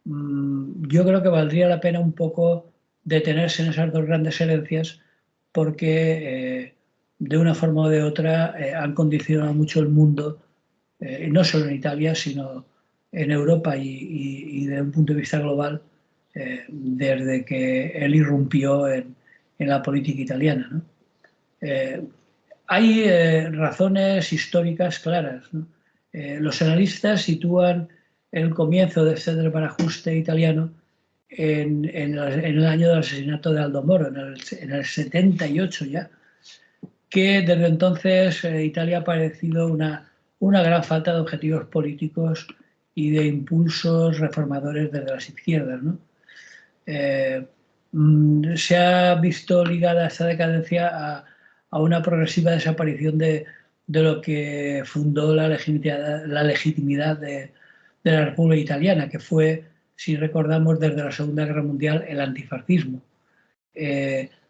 yo creo que valdría la pena un poco detenerse en esas dos grandes herencias porque de una forma o de otra han condicionado mucho el mundo, no solo en Italia, sino en Europa y desde un punto de vista global, desde que él irrumpió en la política italiana, ¿no? Hay razones históricas claras, ¿no? Los analistas sitúan el comienzo de este desbarajuste italiano en el año del asesinato de Aldo Moro, en el 78 ya, que desde entonces Italia ha padecido una gran falta de objetivos políticos y de impulsos reformadores desde las izquierdas, ¿no? Se ha visto ligada esta decadencia a una progresiva desaparición de lo que fundó la legitimidad de la República Italiana, que fue, si recordamos, desde la Segunda Guerra Mundial, el antifascismo.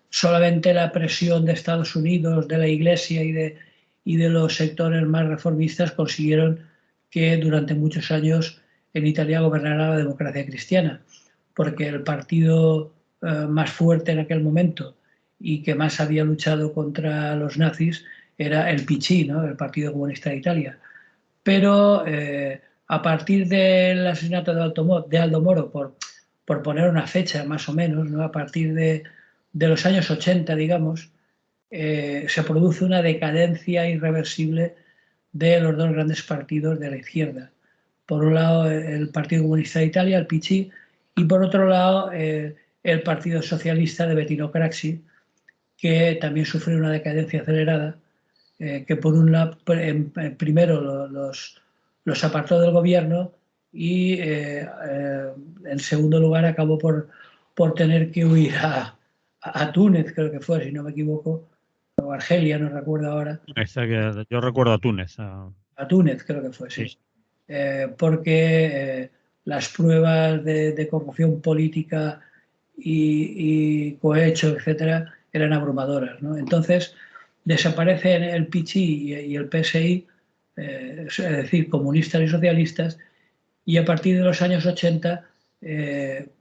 Solamente la presión de Estados Unidos, de la Iglesia y de los sectores más reformistas consiguieron que durante muchos años en Italia gobernara la democracia cristiana, porque el partido más fuerte en aquel momento y que más había luchado contra los nazis era el PC, ¿no? El Partido Comunista de Italia. Pero a partir del asesinato de Aldo Moro, por poner una fecha más o menos, ¿no? A partir de los años 80, digamos, se produce una decadencia irreversible de los dos grandes partidos de la izquierda. Por un lado, el Partido Comunista de Italia, el PC, y por otro lado, el Partido Socialista de Bettino Craxi, que también sufrió una decadencia acelerada, que por un lado, primero los apartó del gobierno y en segundo lugar acabó por tener que huir a Túnez, creo que fue, si no me equivoco, o Argelia, no recuerdo ahora. Yo recuerdo a Túnez. A Túnez, creo que fue, sí. Porque las pruebas de corrupción política y cohecho, etcétera, eran abrumadoras, ¿no? Entonces, desaparecen el PC y el PSI, es decir, comunistas y socialistas, y a partir de los años 80,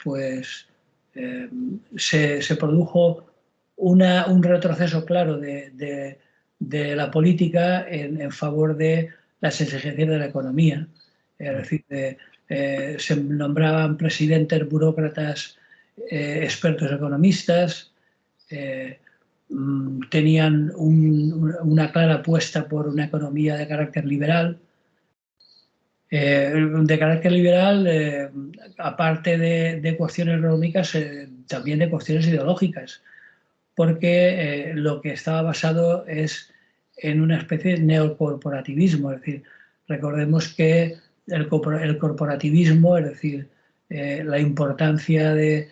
pues se produjo un retroceso claro de la política en favor de las exigencias de la economía. Es decir, se nombraban presidentes, burócratas, expertos economistas, tenían una clara apuesta por una economía de carácter liberal. Aparte de cuestiones económicas, también de cuestiones ideológicas, porque lo que estaba basado es en una especie de neocorporativismo. Es decir, recordemos que el corporativismo, es decir, la importancia de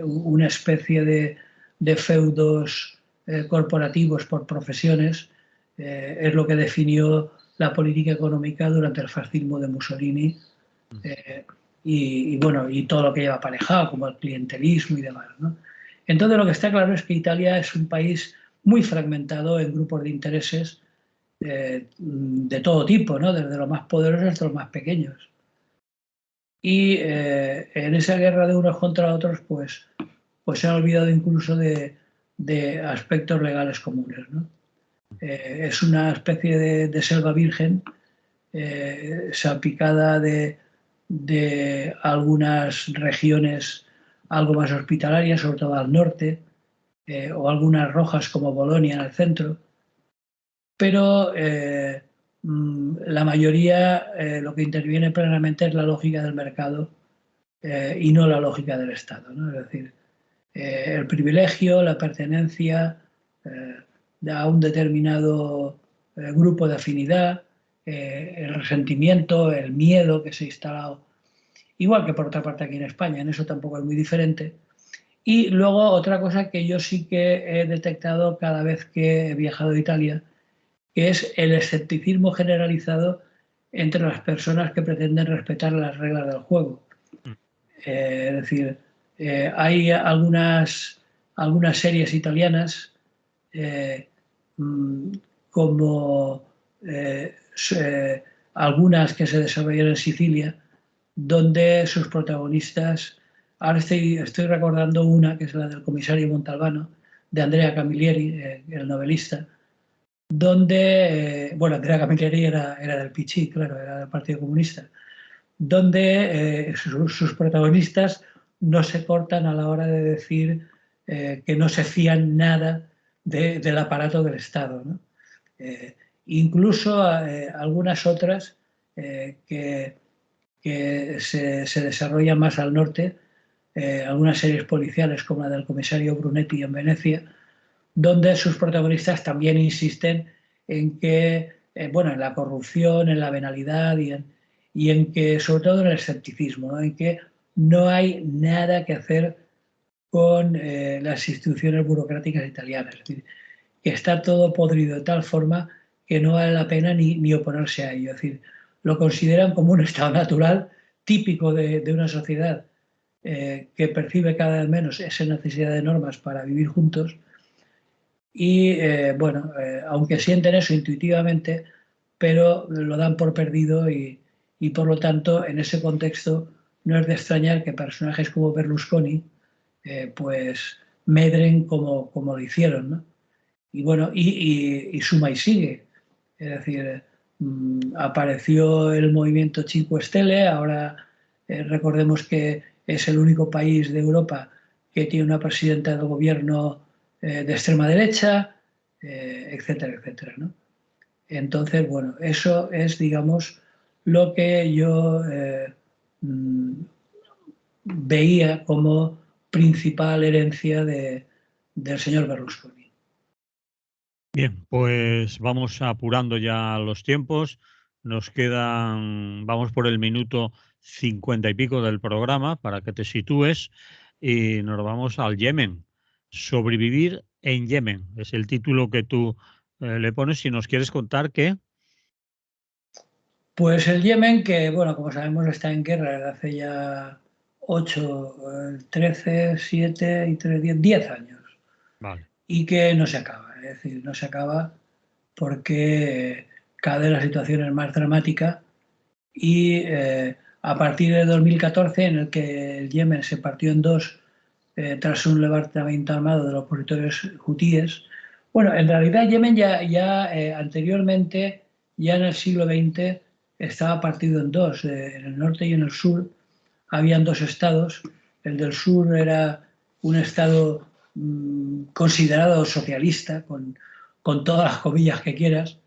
una especie de feudos corporativos por profesiones, es lo que definió la política económica durante el fascismo de Mussolini, y todo lo que lleva aparejado, como el clientelismo y demás, ¿no? Entonces, lo que está claro es que Italia es un país muy fragmentado en grupos de intereses de todo tipo, ¿no? Desde los más poderosos hasta los más pequeños. Y en esa guerra de unos contra otros, pues se han olvidado incluso de aspectos legales comunes, ¿no? Es una especie de selva virgen, salpicada de algunas regiones algo más hospitalarias, sobre todo al norte, o algunas rojas como Bolonia en el centro, pero la mayoría lo que interviene plenamente es la lógica del mercado y no la lógica del Estado, ¿no? Es decir, el privilegio, la pertenencia a un determinado grupo de afinidad, el resentimiento, el miedo que se ha instalado, igual que por otra parte aquí en España, en eso tampoco es muy diferente. Y luego otra cosa que yo sí que he detectado cada vez que he viajado a Italia, que es el escepticismo generalizado entre las personas que pretenden respetar las reglas del juego. Es decir, hay algunas series italianas como algunas que se desarrollan en Sicilia, donde sus protagonistas, ahora estoy recordando una que es la del comisario Montalbano, de Andrea Camilleri, el novelista, donde, Andrea Camilleri era del PCI, claro, era del Partido Comunista, donde sus protagonistas no se cortan a la hora de decir que no se fían nada del aparato del Estado, ¿no? Incluso algunas otras que se desarrollan más al norte, algunas series policiales como la del comisario Brunetti en Venecia, donde sus protagonistas también insisten en que, en la corrupción, en la venalidad y en que, sobre todo en el escepticismo, ¿no? En que no hay nada que hacer con las instituciones burocráticas italianas. Es decir, que está todo podrido de tal forma que no vale la pena ni oponerse a ello. Es decir, lo consideran como un estado natural típico de una sociedad que percibe cada vez menos esa necesidad de normas para vivir juntos. Y aunque sienten eso intuitivamente, pero lo dan por perdido y por lo tanto en ese contexto no es de extrañar que personajes como Berlusconi pues medren como lo hicieron, ¿no? Y suma y sigue. Es decir, apareció el movimiento Cinque Stelle, ahora recordemos que es el único país de Europa que tiene una presidenta del gobierno de extrema derecha, etcétera, etcétera, ¿no? Entonces, eso es, digamos, lo que yo veía como principal herencia del señor Berlusconi. Bien, pues vamos apurando ya los tiempos. Nos quedan, vamos por el minuto 50 y pico del programa para que te sitúes y nos vamos al Yemen. Sobrevivir en Yemen es el título que tú le pones. Si nos quieres contar qué. Pues el Yemen, que, como sabemos, está en guerra desde hace ya 8, 13, 7 y 3, 10 años. Vale. Y que no se acaba. Es decir, no se acaba porque cada vez la situación es más dramática y a partir de 2014, en el que el Yemen se partió en dos tras un levantamiento armado de los opositores hutíes, Bueno, en realidad Yemen anteriormente, ya en el siglo XX, estaba partido en dos, en el norte y en el sur. Habían dos estados. El del sur era un estado considerado socialista, con todas las comillas que quieras,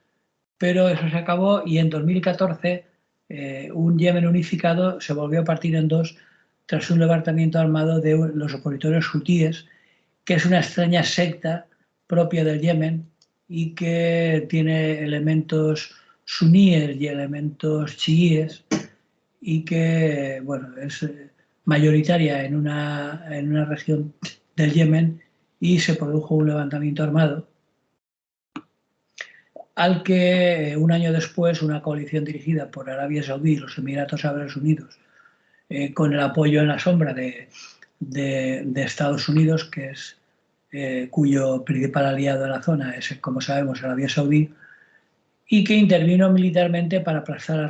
pero eso se acabó y en 2014 un Yemen unificado se volvió a partir en dos tras un levantamiento armado de los opositores hutíes, que es una extraña secta propia del Yemen y que tiene elementos suníes y elementos chiíes y que, bueno, es mayoritaria en una región del Yemen, y se produjo un levantamiento armado al que un año después una coalición dirigida por Arabia Saudí y los Emiratos Árabes Unidos, con el apoyo en la sombra de Estados Unidos, que es cuyo principal aliado en la zona es, como sabemos, Arabia Saudí, y que intervino militarmente para aplastar la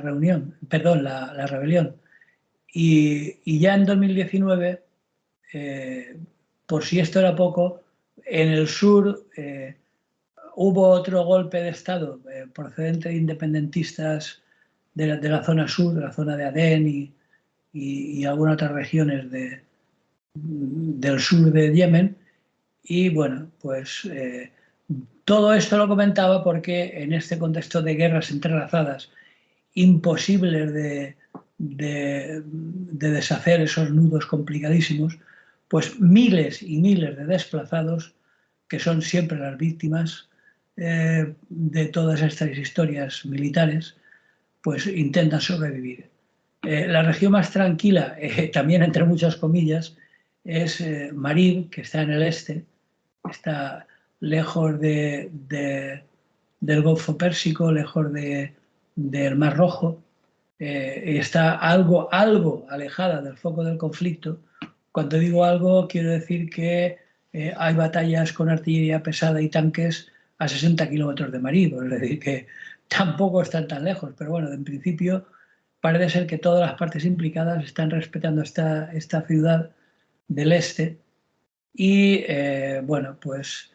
rebelión. Y ya en 2019, por si esto era poco, en el sur hubo otro golpe de Estado procedente de independentistas de la zona sur, de la zona de Adén y algunas otras regiones del sur de Yemen. Y bueno, pues todo esto lo comentaba porque en este contexto de guerras entrelazadas, imposibles de deshacer esos nudos complicadísimos, pues miles y miles de desplazados, que son siempre las víctimas de todas estas historias militares, pues intentan sobrevivir. La región más tranquila, también entre muchas comillas, es Marib, que está en el este, está lejos del Golfo Pérsico, lejos del Mar Rojo, está algo alejada del foco del conflicto. Cuando digo algo, quiero decir que hay batallas con artillería pesada y tanques a 60 kilómetros de Marib, es decir, que tampoco están tan lejos, pero bueno, en principio parece ser que todas las partes implicadas están respetando esta ciudad del este y, bueno, pues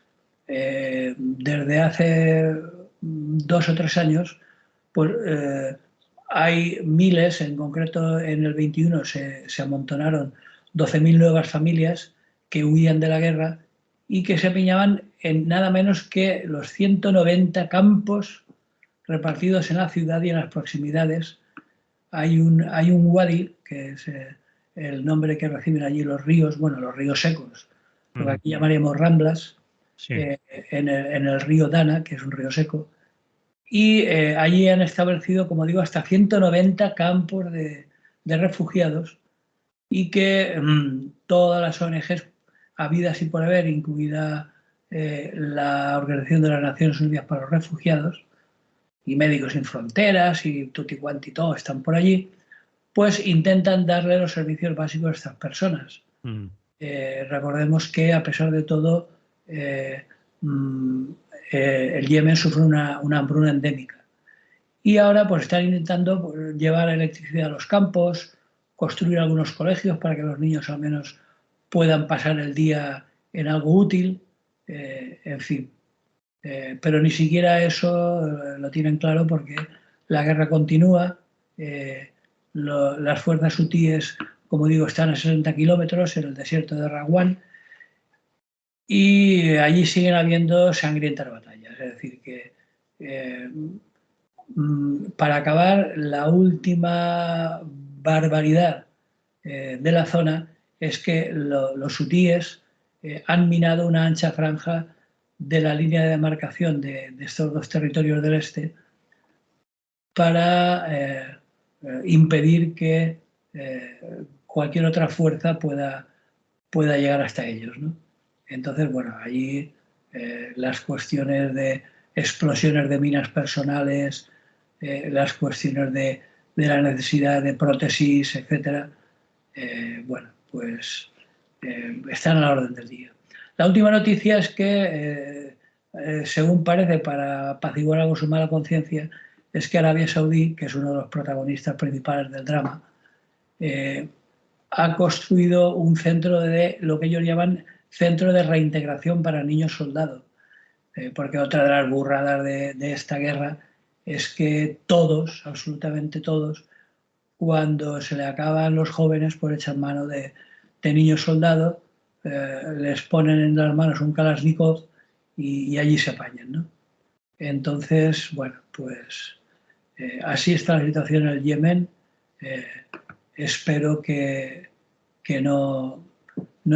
desde hace 2 o 3 años, pues hay miles, en concreto en el 21 se amontonaron 12.000 nuevas familias que huían de la guerra y que se apiñaban en nada menos que los 190 campos repartidos en la ciudad y en las proximidades. Hay un wadi, que es el nombre que reciben allí los ríos, bueno, los ríos secos, lo que aquí llamaríamos ramblas, Sí. en el río Dana, que es un río seco, y allí han establecido, como digo, hasta 190 campos de refugiados, y que todas las ONGs habidas y por haber, incluida la Organización de las Naciones Unidas para los Refugiados y Médicos Sin Fronteras y tutti quanti todo están por allí, pues intentan darle los servicios básicos a estas personas. Recordemos que, a pesar de todo, el Yemen sufre una hambruna endémica. Y ahora pues están intentando llevar electricidad a los campos, construir algunos colegios para que los niños al menos puedan pasar el día en algo útil, en fin. Pero ni siquiera eso lo tienen claro, porque la guerra continúa. Las fuerzas hutíes, como digo, están a 60 kilómetros en el desierto de Rawan, y allí siguen habiendo sangrientas batallas. Es decir, que para acabar, la última barbaridad de la zona es que los hutíes han minado una ancha franja de la línea de demarcación de estos dos territorios del este para impedir que cualquier otra fuerza pueda llegar hasta ellos, ¿no? Entonces, bueno, allí las cuestiones de explosiones de minas personales, las cuestiones de la necesidad de prótesis, etcétera, bueno, pues están a la orden del día. La última noticia es que, según parece, para apaciguar algo su mala conciencia, es que Arabia Saudí, que es uno de los protagonistas principales del drama, ha construido un centro de lo que ellos llaman centro de reintegración para niños soldados. porque otra de las burradas de esta guerra es que todos, absolutamente todos, cuando se le acaban los jóvenes, por echar mano de niños soldados, les ponen en las manos un Kalashnikov y allí se apañan, ¿no? Entonces, bueno, pues así está la situación en el Yemen. Espero que no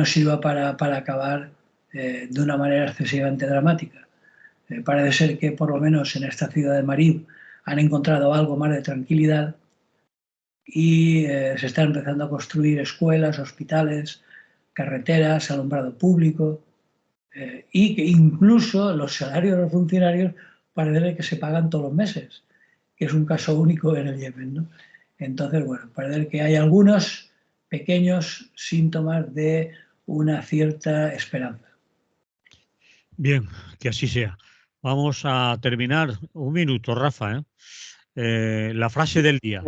sirva para acabar de una manera excesivamente dramática. Parece ser que por lo menos en esta ciudad de Marib han encontrado algo más de tranquilidad y se están empezando a construir escuelas, hospitales, carreteras, alumbrado público, y que incluso los salarios de los funcionarios parece que se pagan todos los meses, que es un caso único en el Yemen, ¿no? Entonces, bueno, parece que hay algunos pequeños síntomas de una cierta esperanza. Bien, que así sea. Vamos a terminar. Un minuto, Rafa, ¿eh? La frase del día.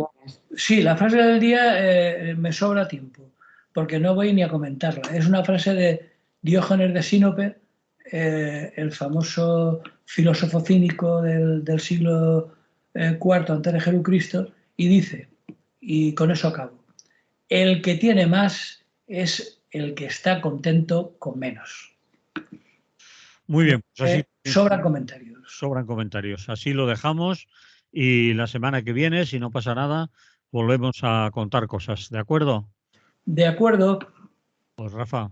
Sí, la frase del día me sobra tiempo, porque no voy ni a comentarla. Es una frase de Diógenes de Sinope, el famoso filósofo cínico del siglo IV antes de Jesucristo, y dice, y con eso acabo, el que tiene más es el que está contento con menos. Muy bien, pues así Sobran comentarios. sobran comentarios. Así lo dejamos y la semana que viene, si no pasa nada, volvemos a contar cosas. ¿De acuerdo? De acuerdo, Pues Rafa,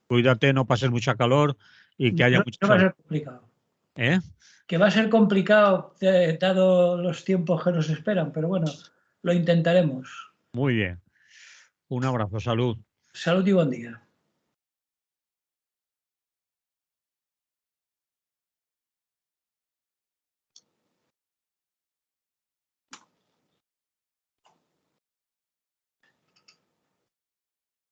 cuídate, no pases mucha calor y que haya mucha no va a salud. ser complicado. ¿Eh? Que va a ser complicado dado los tiempos que nos esperan, pero bueno, lo intentaremos. Muy bien. Un abrazo, salud. Salud y buen día.